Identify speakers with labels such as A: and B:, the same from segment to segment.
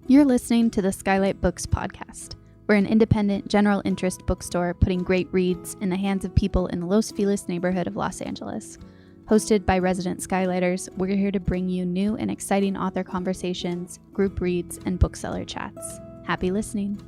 A: You're listening to the SKYLIT Books podcast. We're an independent, general interest bookstore putting great reads in the hands of people in the Los Feliz neighborhood of Los Angeles. Hosted by resident Skylighters, we're here to bring you new and exciting author conversations, group reads, and bookseller chats. Happy listening.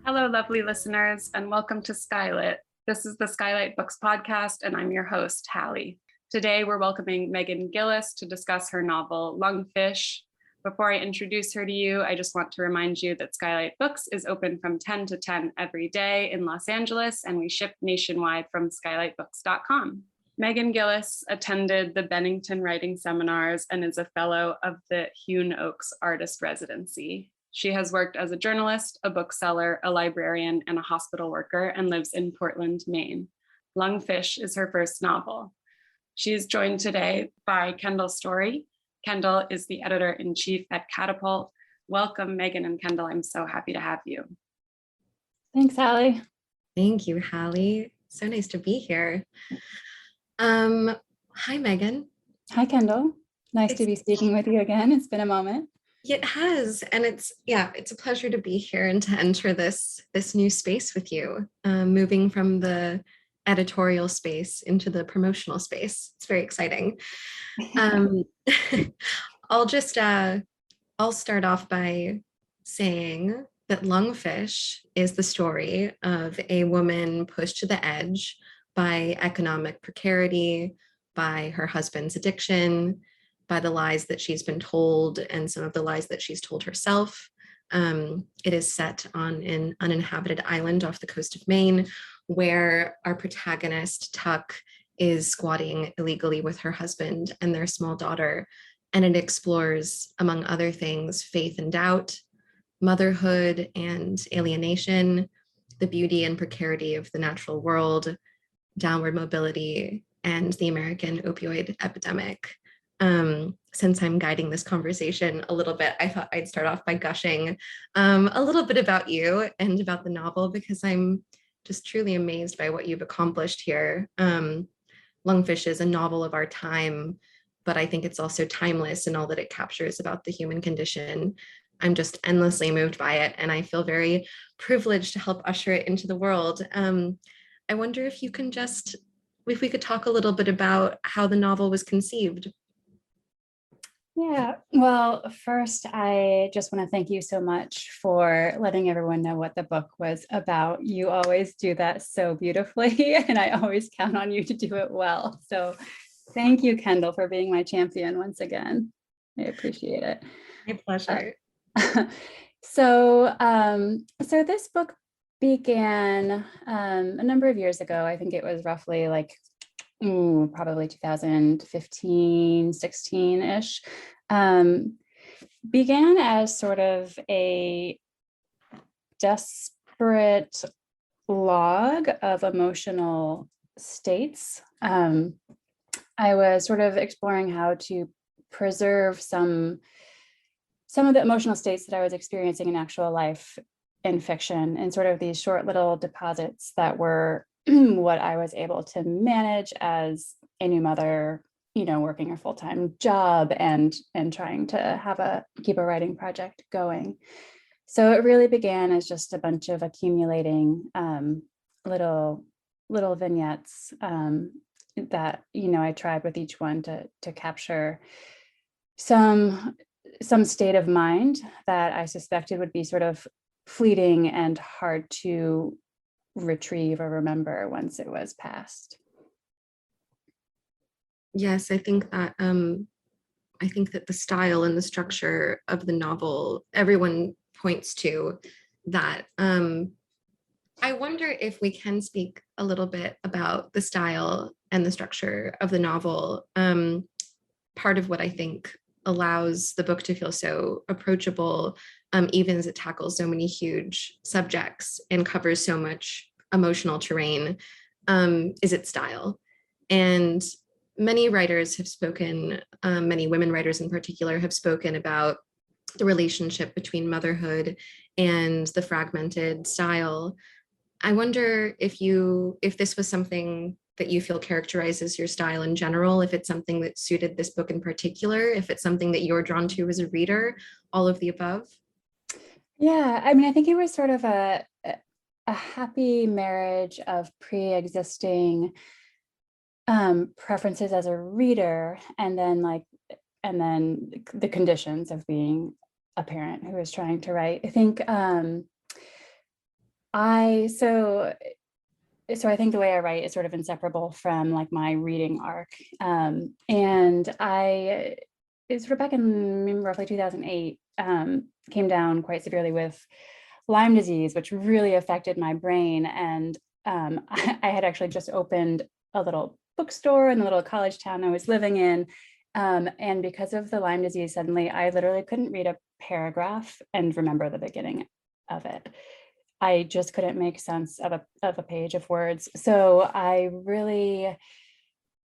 B: Hello, lovely listeners, and welcome to SKYLIT. This is the SKYLIT Books podcast, and I'm your host, Hallie. Today, we're welcoming Meghan Gilliss to discuss her novel, LUNGFISH. Before I introduce her to you, I just want to remind you that SKYLIT Books is open from 10 to 10 every day in Los Angeles, and we ship nationwide from skylitbooks.com. Meghan Gilliss attended the Bennington Writing Seminars and is a fellow of the Hewn Oaks Artist Residency. She has worked as a journalist, a bookseller, a librarian, and a hospital worker, and lives in Portland, Maine. LUNGFISH is her first novel. She is joined today by Kendall Storey. Kendall is the editor-in-chief at Catapult. Welcome, Meghan and Kendall. I'm so happy to have you.
C: Thanks, Hallie.
D: Thank you, Hallie. So nice to be here. Hi, Meghan.
C: Hi, Kendall. Nice to be speaking with you again. It's been a moment.
D: It has, and it's a pleasure to be here and to enter this new space with you, moving from the editorial space into the promotional space. It's very exciting. I'll start off by saying that LUNGFISH is the story of a woman pushed to the edge by economic precarity, by her husband's addiction, by the lies that she's been told and some of the lies that she's told herself. It is set on an uninhabited island off the coast of Maine, where our protagonist, Tuck, is squatting illegally with her husband and their small daughter. And it explores, among other things, faith and doubt, motherhood and alienation, the beauty and precarity of the natural world, downward mobility, and the American opioid epidemic. Since I'm guiding this conversation a little bit, I thought I'd start off by gushing a little bit about you and about the novel, because I'm just truly amazed by what you've accomplished here. LUNGFISH is a novel of our time, but I think it's also timeless in all that it captures about the human condition. I'm just endlessly moved by it, and I feel very privileged to help usher it into the world. I wonder if we could talk a little bit about how the novel was conceived.
C: Yeah, well, first, I just want to thank you so much for letting everyone know what the book was about. You always do that so beautifully, and I always count on you to do it well. So thank you, Kendall, for being my champion once again. I appreciate it.
D: My pleasure.
C: So this book began a number of years ago. I think it was roughly probably 2015, 16-ish, began as sort of a desperate log of emotional states. I was sort of exploring how to preserve some of the emotional states that I was experiencing in actual life in fiction, and sort of these short little deposits that were what I was able to manage as a new mother, working a full-time job and trying to keep a writing project going. So it really began as just a bunch of accumulating little vignettes that I tried with each one to capture some state of mind that I suspected would be sort of fleeting and hard to retrieve or remember once it was past.
D: Yes, I think that the style and the structure of the novel, everyone points to that. I wonder if we can speak a little bit about the style and the structure of the novel. Part of what I think allows the book to feel so approachable, even as it tackles so many huge subjects and covers so much emotional terrain, is its style. And many writers have spoken, many women writers in particular have spoken about the relationship between motherhood and the fragmented style. I wonder if this was something that you feel characterizes your style in general, if it's something that suited this book in particular, if it's something that you're drawn to as a reader, all of the above?
C: Yeah, I mean, I think it was sort of a happy marriage of pre-existing preferences as a reader, and then the conditions of being a parent who is trying to write. I think I so I think the way I write is sort of inseparable from like my reading arc. And I it's sort of back in roughly 2008, came down quite severely with Lyme disease, which really affected my brain. And I had actually just opened a little bookstore in the little college town I was living in. And because of the Lyme disease, suddenly I literally couldn't read a paragraph and remember the beginning of it. I just couldn't make sense of a page of words. So I really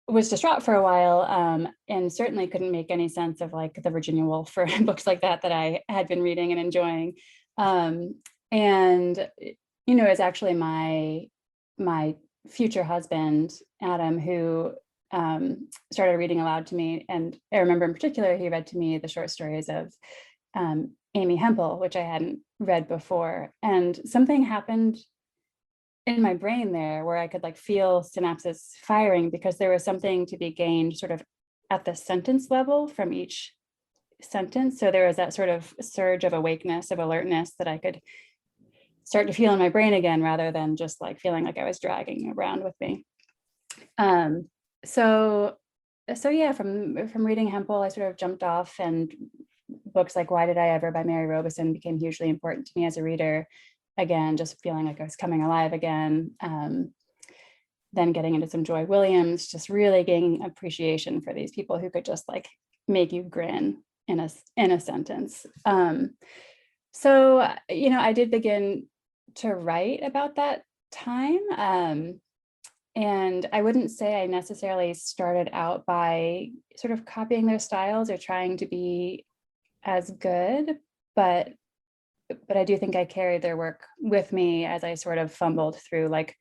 C: was distraught for a while, and certainly couldn't make any sense of like the Virginia Woolf or books like that I had been reading and enjoying. And it's actually my future husband, Adam, who started reading aloud to me. And I remember in particular, he read to me the short stories of Amy Hempel, which I hadn't read before. And something happened in my brain there where I could like feel synapses firing, because there was something to be gained sort of at the sentence level from each sentence. So there was that sort of surge of awakeness, of alertness that I could start to feel in my brain again, rather than just like feeling like I was dragging around with me. So yeah, from reading Hempel, I sort of jumped off, and books like Why Did I Ever by Mary Robeson became hugely important to me as a reader. Again, just feeling like I was coming alive again. Then getting into some Joy Williams, just really gaining appreciation for these people who could just like make you grin in a sentence. So I did begin to write about that time. And I wouldn't say I necessarily started out by sort of copying their styles or trying to be as good, but I do think I carried their work with me as I sort of fumbled through like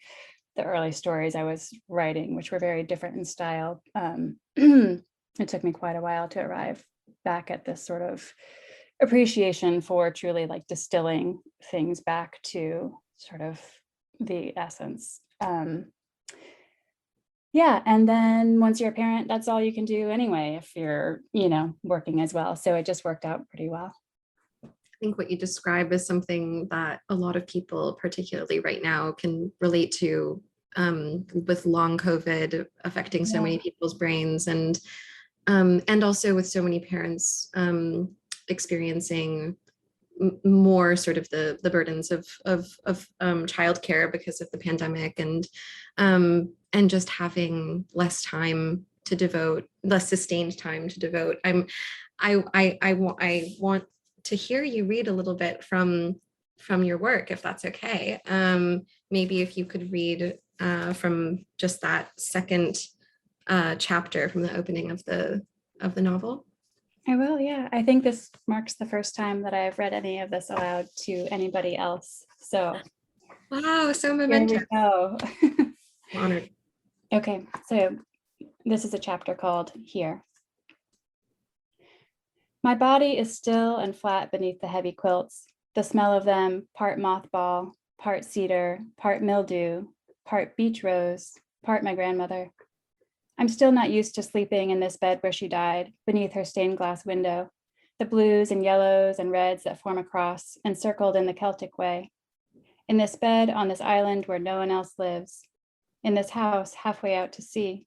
C: the early stories I was writing, which were very different in style. It took me quite a while to arrive back at this sort of appreciation for truly like distilling things back to sort of the essence. Yeah, and then once you're a parent, that's all you can do anyway if you're, working as well. So it just worked out pretty well.
D: I think what you describe is something that a lot of people, particularly right now, can relate to, with long COVID affecting so many people's brains, and also with so many parents experiencing more sort of the burdens of childcare because of the pandemic, and just having less sustained time to devote. I want to hear you read a little bit from your work, if that's okay. Maybe if you could read from just that second chapter from the opening of the novel.
C: I will, yeah. I think this marks the first time that I've read any of this aloud to anybody else. So
D: wow, so momentous.
C: Here we go.
D: I'm honored.
C: Okay, so this is a chapter called Here. My body is still and flat beneath the heavy quilts, the smell of them part mothball, part cedar, part mildew, part beach rose, part my grandmother. I'm still not used to sleeping in this bed where she died, beneath her stained glass window, the blues and yellows and reds that form a cross, encircled in the Celtic way. In this bed on this island where no one else lives, in this house halfway out to sea,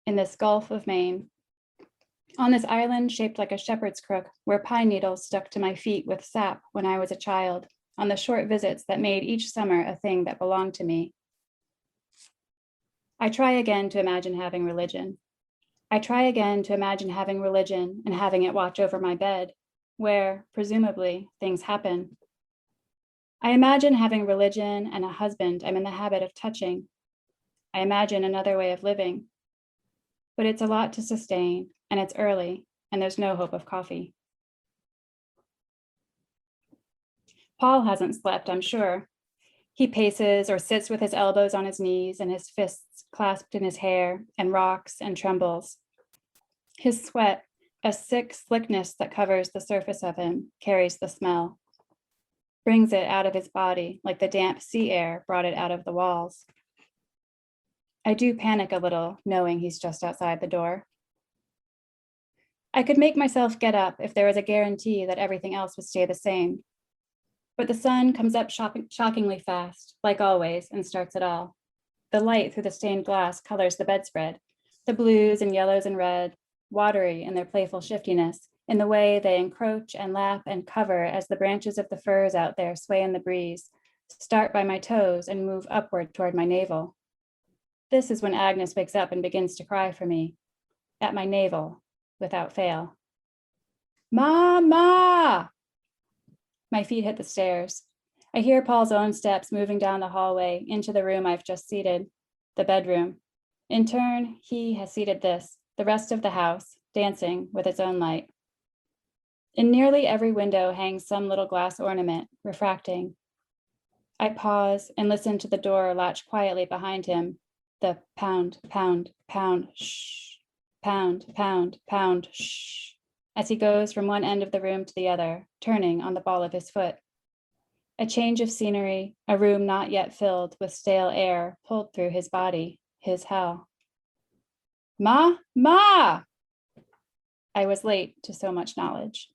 C: in this Gulf of Maine. On this island shaped like a shepherd's crook, where pine needles stuck to my feet with sap when I was a child, on the short visits that made each summer a thing that belonged to me. I try again to imagine having religion. I try again to imagine having religion and having it watch over my bed, where, presumably, things happen. I imagine having religion and a husband I'm in the habit of touching. I imagine another way of living. But it's a lot to sustain, and it's early, and there's no hope of coffee. Paul hasn't slept, I'm sure. He paces or sits with his elbows on his knees and his fists clasped in his hair, and rocks and trembles. His sweat, a sick slickness that covers the surface of him, carries the smell. brings it out of his body like the damp sea air brought it out of the walls. I do panic a little, knowing he's just outside the door. I could make myself get up if there was a guarantee that everything else would stay the same. But the sun comes up shockingly fast, like always, and starts it all. The light through the stained glass colors the bedspread, the blues and yellows and red, watery in their playful shiftiness, in the way they encroach and lap and cover as the branches of the firs out there sway in the breeze, start by my toes and move upward toward my navel. This is when Agnes wakes up and begins to cry for me, at my navel, without fail. Mama! My feet hit the stairs. I hear Paul's own steps moving down the hallway into the room I've just seated, the bedroom. In turn, he has seated this, the rest of the house, dancing with its own light. In nearly every window hangs some little glass ornament, refracting. I pause and listen to the door latch quietly behind him, the pound, pound, pound, shh, pound, pound, pound, shh, as he goes from one end of the room to the other, turning on the ball of his foot. A change of scenery, a room not yet filled with stale air pulled through his body, his hell. Ma! I was late to so much knowledge.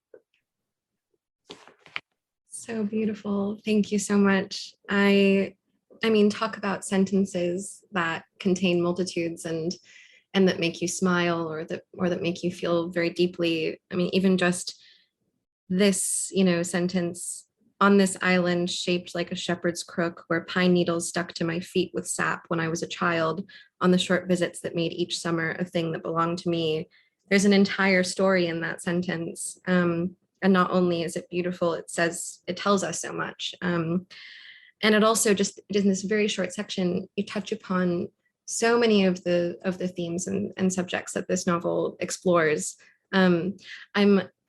D: So beautiful. Thank you so much. I mean, talk about sentences that contain multitudes and that make you smile or that make you feel very deeply. I mean, even just this, sentence, on this island shaped like a shepherd's crook, where pine needles stuck to my feet with sap when I was a child, on the short visits that made each summer a thing that belonged to me. There's an entire story in that sentence. And not only is it beautiful, it tells us so much. And it also just, in this very short section, you touch upon so many of the themes and subjects that this novel explores. I'm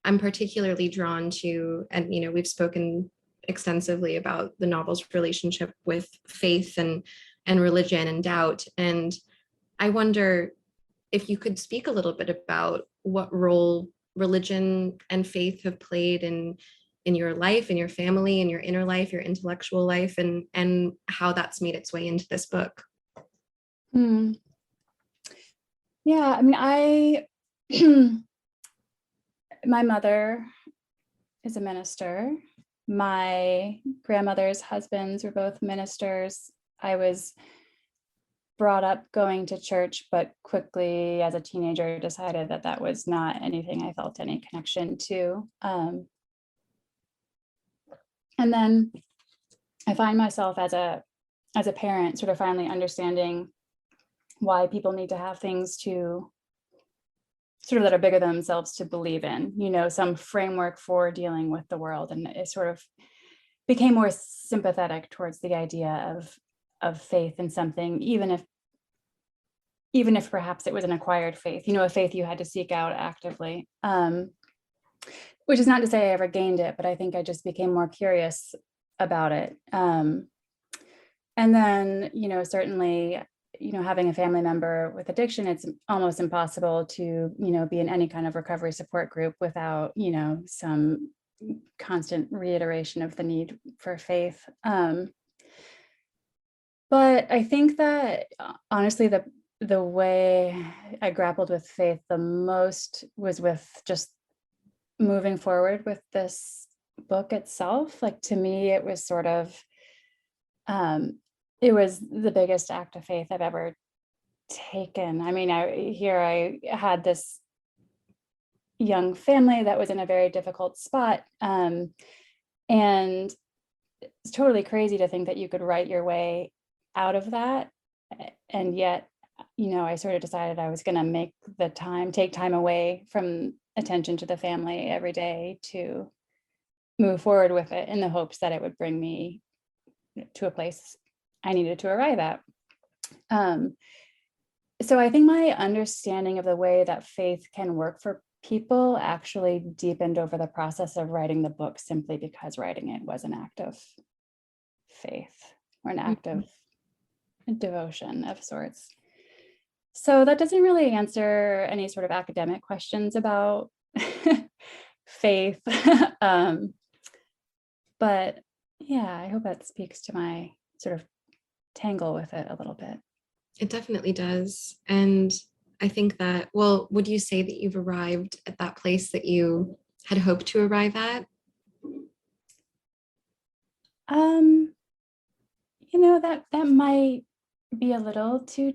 D: particularly drawn to, and we've spoken extensively about the novel's relationship with faith and religion and doubt. And I wonder if you could speak a little bit about what role religion and faith have played in your life, in your family, in your inner life, your intellectual life, and how that's made its way into this book.
C: Yeah, I mean, my mother is a minister. My grandmother's husbands were both ministers. I was brought up going to church, but quickly as a teenager decided that was not anything I felt any connection to. And then I find myself as a parent sort of finally understanding why people need to have things to sort of that are bigger than themselves to believe in, some framework for dealing with the world. And it sort of became more sympathetic towards the idea of faith in something, even if perhaps it was an acquired faith, a faith you had to seek out actively, which is not to say I ever gained it, but I think I just became more curious about it. And then, certainly, having a family member with addiction, it's almost impossible to, be in any kind of recovery support group without, some constant reiteration of the need for faith. But I think that honestly, the way I grappled with faith the most was with just moving forward with this book itself. Like, to me, it was sort of, it was the biggest act of faith I've ever taken. I mean, I had this young family that was in a very difficult spot. And it's totally crazy to think that you could write your way out of that. And yet, I sort of decided I was going to take time away from attention to the family every day to move forward with it, in the hopes that it would bring me to a place I needed to arrive at. So I think my understanding of the way that faith can work for people actually deepened over the process of writing the book, simply because writing it was an act of faith, or an act of devotion of sorts. So that doesn't really answer any sort of academic questions about faith. But Yeah, I hope that speaks to my sort of tangle with it a little bit.
D: It definitely does. And I think that, well, would you say that you've arrived at that place that you had hoped to arrive at?
C: Um, that might be a little too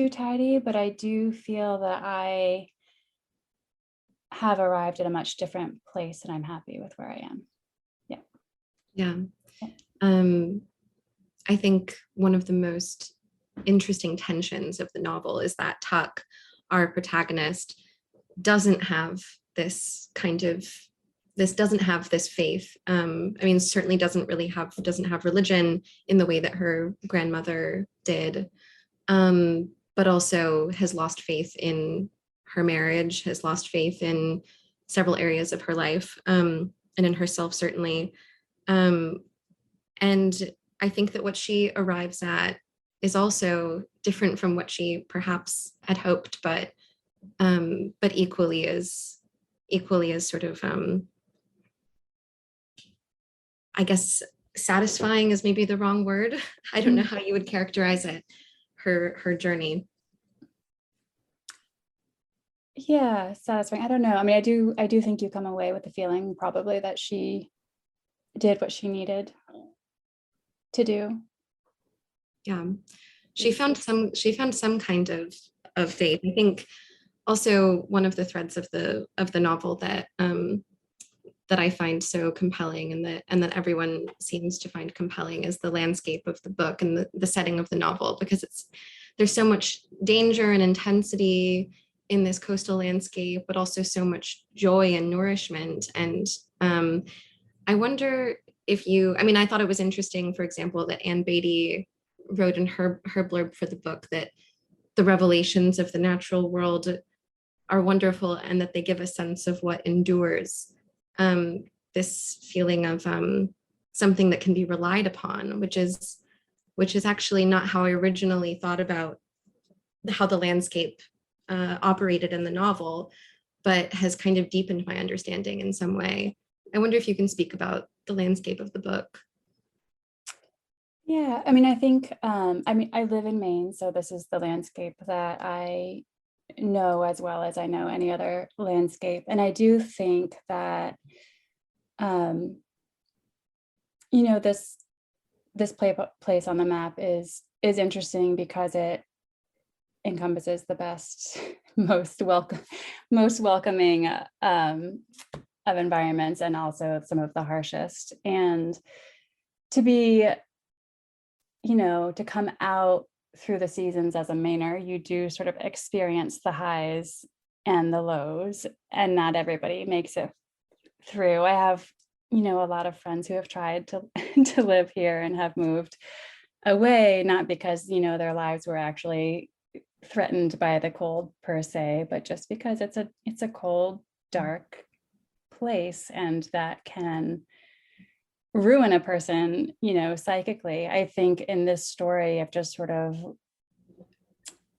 C: tidy, but I do feel that I have arrived at a much different place and I'm happy with where I am. Yeah.
D: Yeah. Um, I think one of the most interesting tensions of the novel is that Tuck, our protagonist, doesn't have this doesn't have this faith. I mean, certainly doesn't have religion in the way that her grandmother did, but also has lost faith in her marriage, has lost faith in several areas of her life, and in herself, certainly. And I think that what she arrives at is also different from what she perhaps had hoped, but equally as sort of, I guess, satisfying is maybe the wrong word. I don't know how you would characterize it. Her journey.
C: Yeah, satisfying. I don't know. I mean, I do think you come away with the feeling probably that she did what she needed to do.
D: Yeah, she found some kind of faith. I think also one of the threads of the novel that that I find so compelling, and that everyone seems to find compelling, is the landscape of the book and the setting of the novel, because there's so much danger and intensity in this coastal landscape, but also so much joy and nourishment. And I wonder if I thought it was interesting, for example, that Anne Beatty wrote in her blurb for the book that the revelations of the natural world are wonderful and that they give a sense of what endures, this feeling of something that can be relied upon, which is actually not how I originally thought about how the landscape operated in the novel, but has kind of deepened my understanding in some way. I wonder if you can speak about the landscape of the book.
C: Yeah, I mean, I think, I live in Maine, so this is the landscape that I know as well as I know any other landscape. And I do think that, this place on the map is interesting because it encompasses the best, most welcoming of environments, and also some of the harshest. And to be, to come out through the seasons as a Mainer, you do sort of experience the highs and the lows, and not everybody makes it through. I have, a lot of friends who have tried to to live here and have moved away, not because, their lives were actually threatened by the cold per se, but just because it's a cold, dark place, and that can ruin a person, psychically. I think in this story, I've just sort of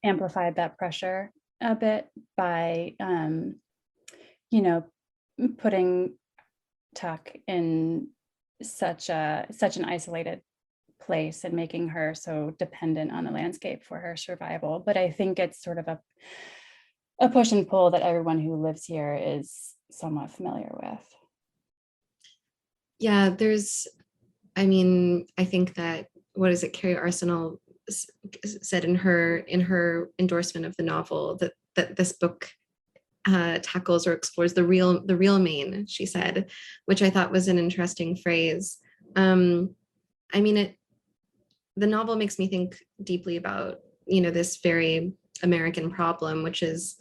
C: amplified that pressure a bit by, putting Tuck in such an isolated place and making her so dependent on the landscape for her survival. But I think it's sort of a push and pull that everyone who lives here is somewhat familiar with.
D: Yeah, I think that, what is it, Carrie Arsenal said in her endorsement of the novel, that this book tackles or explores the real Maine, she said, which I thought was an interesting phrase. The novel makes me think deeply about, this very American problem, which is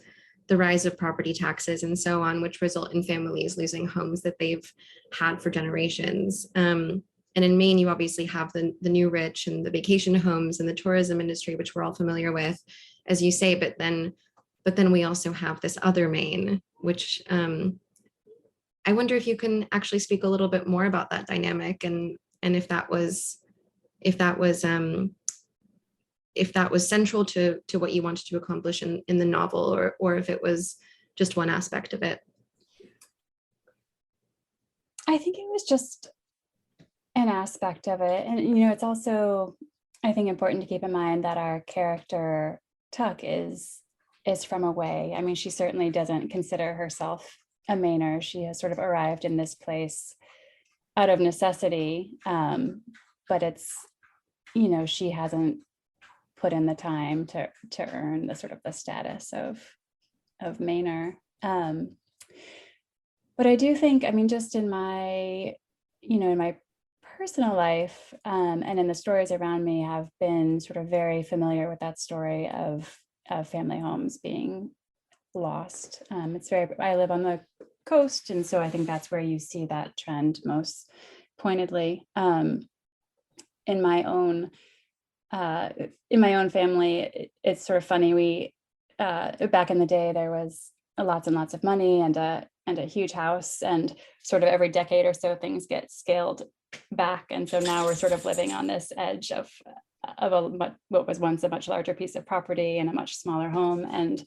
D: the rise of property taxes and so on, which result in families losing homes that they've had for generations. And in Maine, you obviously have the new rich and the vacation homes and the tourism industry, which we're all familiar with, as you say, but then we also have this other Maine, which I wonder if you can actually speak a little bit more about that dynamic, and if that was central to what you wanted to accomplish in the novel, or if it was just one aspect of it.
C: I think it was just an aspect of it. And, you know, it's also, I think, important to keep in mind that our character Tuck is from away. I mean, she certainly doesn't consider herself a Mainer. She has sort of arrived in this place out of necessity, but it's, you know, she hasn't put in the time to earn the sort of the status of Mainer. But I do think, I mean, just in my, you know, in my personal life, and in the stories around me, have been sort of very familiar with that story of family homes being lost. It's very, I live on the coast, and so I think that's where you see that trend most pointedly. In my own family, it's sort of funny. We back in the day, there was lots and lots of money and a huge house, and sort of every decade or so things get scaled back, and so now we're sort of living on this edge of what was once a much larger piece of property and a much smaller home. And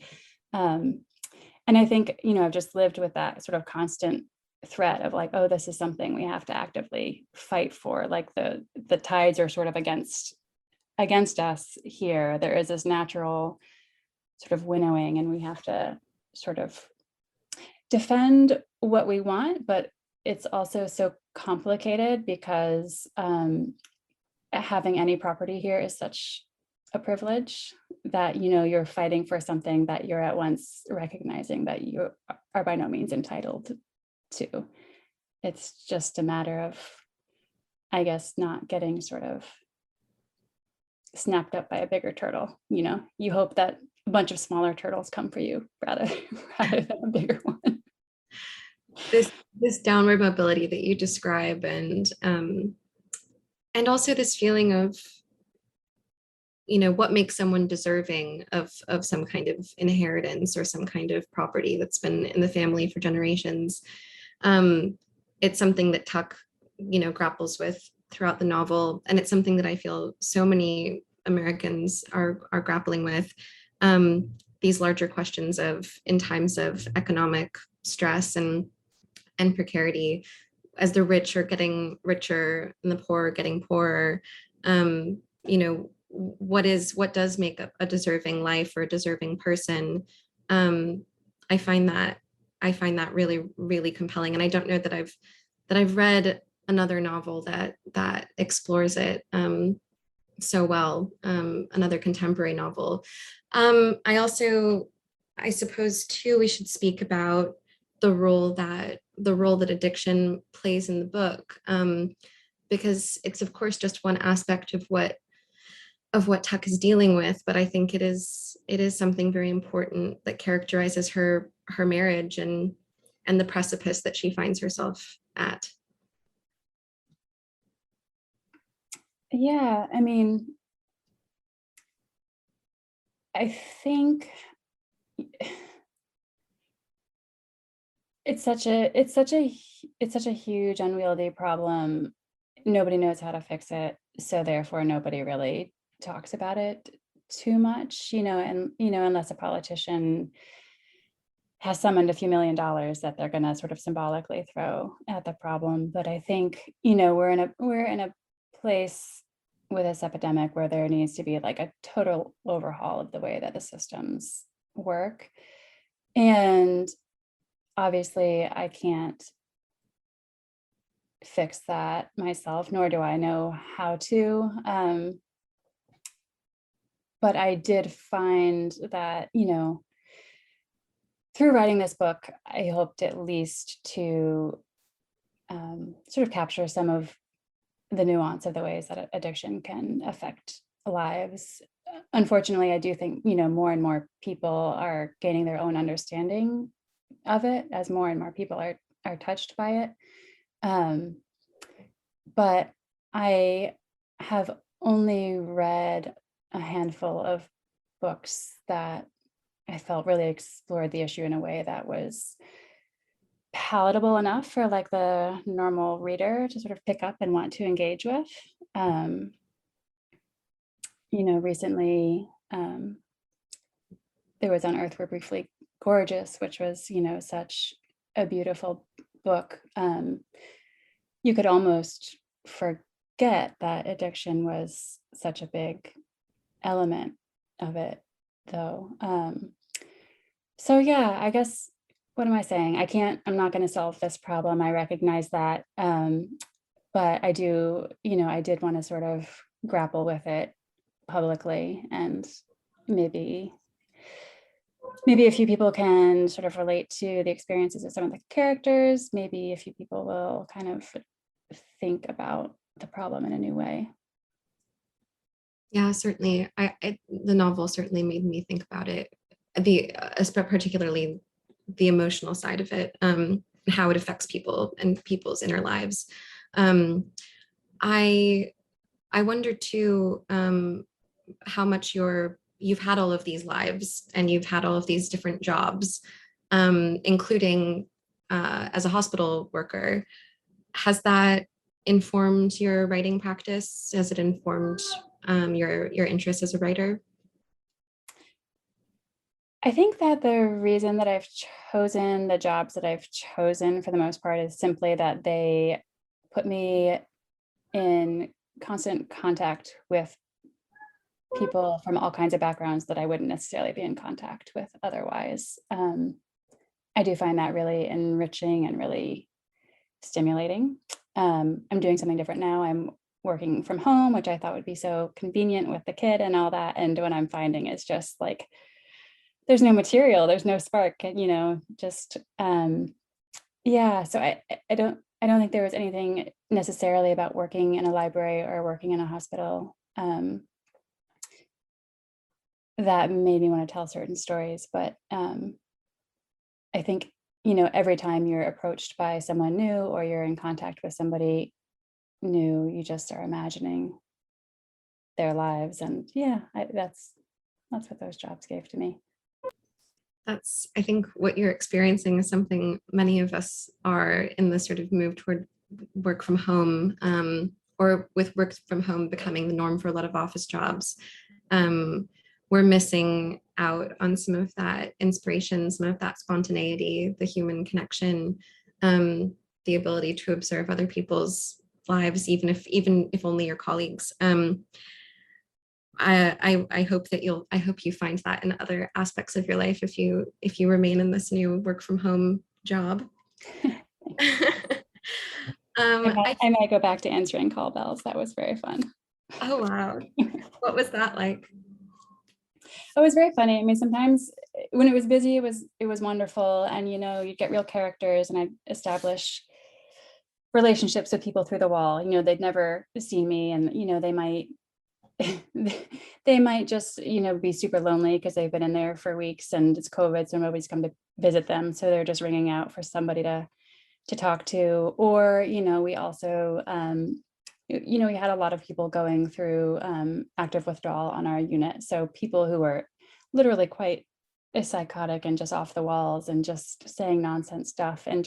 C: I think, you know, I've just lived with that sort of constant threat of like, oh, this is something we have to actively fight for. Like the tides are sort of against us here. There is this natural sort of winnowing, and we have to sort of defend what we want, but it's also so complicated because having any property here is such a privilege that, you know, you're fighting for something that you're at once recognizing that you are by no means entitled to. It's just a matter of, I guess, not getting sort of snapped up by a bigger turtle. You know, you hope that a bunch of smaller turtles come for you rather than a bigger one.
D: This downward mobility that you describe, and also this feeling of, you know, what makes someone deserving of some kind of inheritance or some kind of property that's been in the family for generations. It's something that Tuck, you know, grapples with throughout the novel, and it's something that I feel so many Americans are grappling with. These larger questions of, in times of economic stress and precarity, as the rich are getting richer and the poor are getting poorer, you know, what does make a deserving life or a deserving person? I find that really, really compelling. And I don't know that I've read another novel that explores it so well, another contemporary novel. I suppose too, we should speak about the role that addiction plays in the book, because it's of course just one aspect of what Tuck is dealing with, but I think it is something very important that characterizes her marriage and the precipice that she finds herself at.
C: Yeah, I mean, I think it's such a huge unwieldy problem. Nobody knows how to fix it, so therefore nobody really talks about it too much, you know, and, you know, unless a politician has summoned a few $1 million that they're going to sort of symbolically throw at the problem. But I think, you know, we're in a place with this epidemic where there needs to be like a total overhaul of the way that the systems work. And obviously I can't fix that myself, nor do I know how to. But I did find that, you know, through writing this book, I hoped at least to sort of capture some of the nuance of the ways that addiction can affect lives. Unfortunately, I do think, you know, more and more people are gaining their own understanding of it as more and more people are touched by it. But I have only read a handful of books that I felt really explored the issue in a way that was palatable enough for like the normal reader to sort of pick up and want to engage with. You know, recently there was On Earth We're Briefly Gorgeous, which was, you know, such a beautiful book. You could almost forget that addiction was such a big element of it, though. So yeah, I guess, what am I saying? I'm not going to solve this problem. I recognize that. But I did want to sort of grapple with it publicly, and maybe a few people can sort of relate to the experiences of some of the characters. Maybe a few people will kind of think about the problem in a new way.
D: Yeah, certainly. The novel certainly made me think about it, particularly the emotional side of it, how it affects people and people's inner lives. I wonder too, how much you've had all of these lives and you've had all of these different jobs, including as a hospital worker. Has that informed your writing practice? Has it informed your interest as a writer?
C: I think that the reason that I've chosen the jobs that I've chosen for the most part is simply that they put me in constant contact with people from all kinds of backgrounds that I wouldn't necessarily be in contact with otherwise. I do find that really enriching and really stimulating. I'm doing something different now. I'm working from home, which I thought would be so convenient with the kid and all that. And what I'm finding is just like, there's no material, there's no spark, just, yeah. So I don't think there was anything necessarily about working in a library or working in a hospital that made me want to tell certain stories. But I think, every time you're approached by someone new or you're in contact with somebody new, you just are imagining their lives. And yeah, that's what those jobs gave to me.
D: I think what you're experiencing is something many of us are in this sort of move toward work from home, or with work from home becoming the norm for a lot of office jobs. We're missing out on some of that inspiration, some of that spontaneity, the human connection, the ability to observe other people's lives, even if only your colleagues. I hope you find that in other aspects of your life if you remain in this new work from home job.
C: I might go back to answering call bells. That was very fun.
D: Oh wow. What was that like?
C: It was very funny. I mean, sometimes when it was busy, it was wonderful. And, you'd get real characters, and I'd establish relationships with people through the wall. They'd never seen me, and, they might just, be super lonely because they've been in there for weeks and it's COVID, so nobody's come to visit them. So they're just ringing out for somebody to talk to. Or, we also, we had a lot of people going through active withdrawal on our unit. So people who were literally quite psychotic and just off the walls and just saying nonsense stuff. And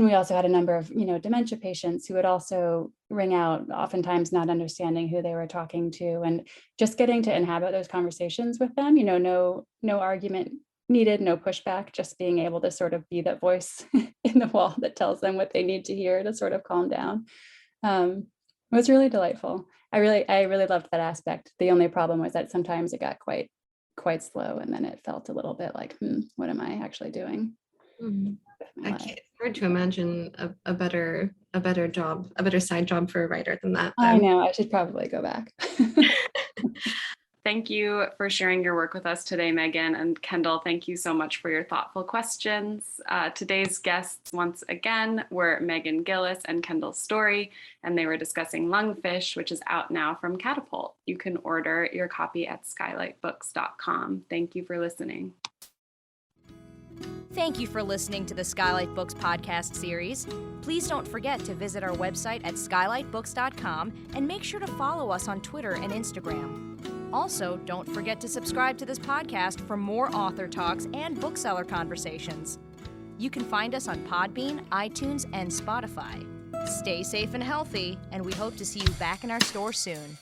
C: we also had a number of, dementia patients who would also ring out, oftentimes not understanding who they were talking to, and just getting to inhabit those conversations with them, no argument needed, no pushback, just being able to sort of be that voice in the wall that tells them what they need to hear to sort of calm down. It was really delightful. I really loved that aspect. The only problem was that sometimes it got quite slow, and then it felt a little bit like, what am I actually doing?
D: Mm-hmm. It's hard to imagine a better job, a better side job for a writer than that.
C: I know, I should probably go back.
B: Thank you for sharing your work with us today, Meghan, and Kendall. Thank you so much for your thoughtful questions. Today's guests, once again, were Meghan Gilliss and Kendall Storey, and they were discussing LUNGFISH, which is out now from Catapult. You can order your copy at skylitbooks.com. Thank you for listening.
E: Thank you for listening to the Skylight Books podcast series. Please don't forget to visit our website at skylitbooks.com and make sure to follow us on Twitter and Instagram. Also, don't forget to subscribe to this podcast for more author talks and bookseller conversations. You can find us on Podbean, iTunes, and Spotify. Stay safe and healthy, and we hope to see you back in our store soon.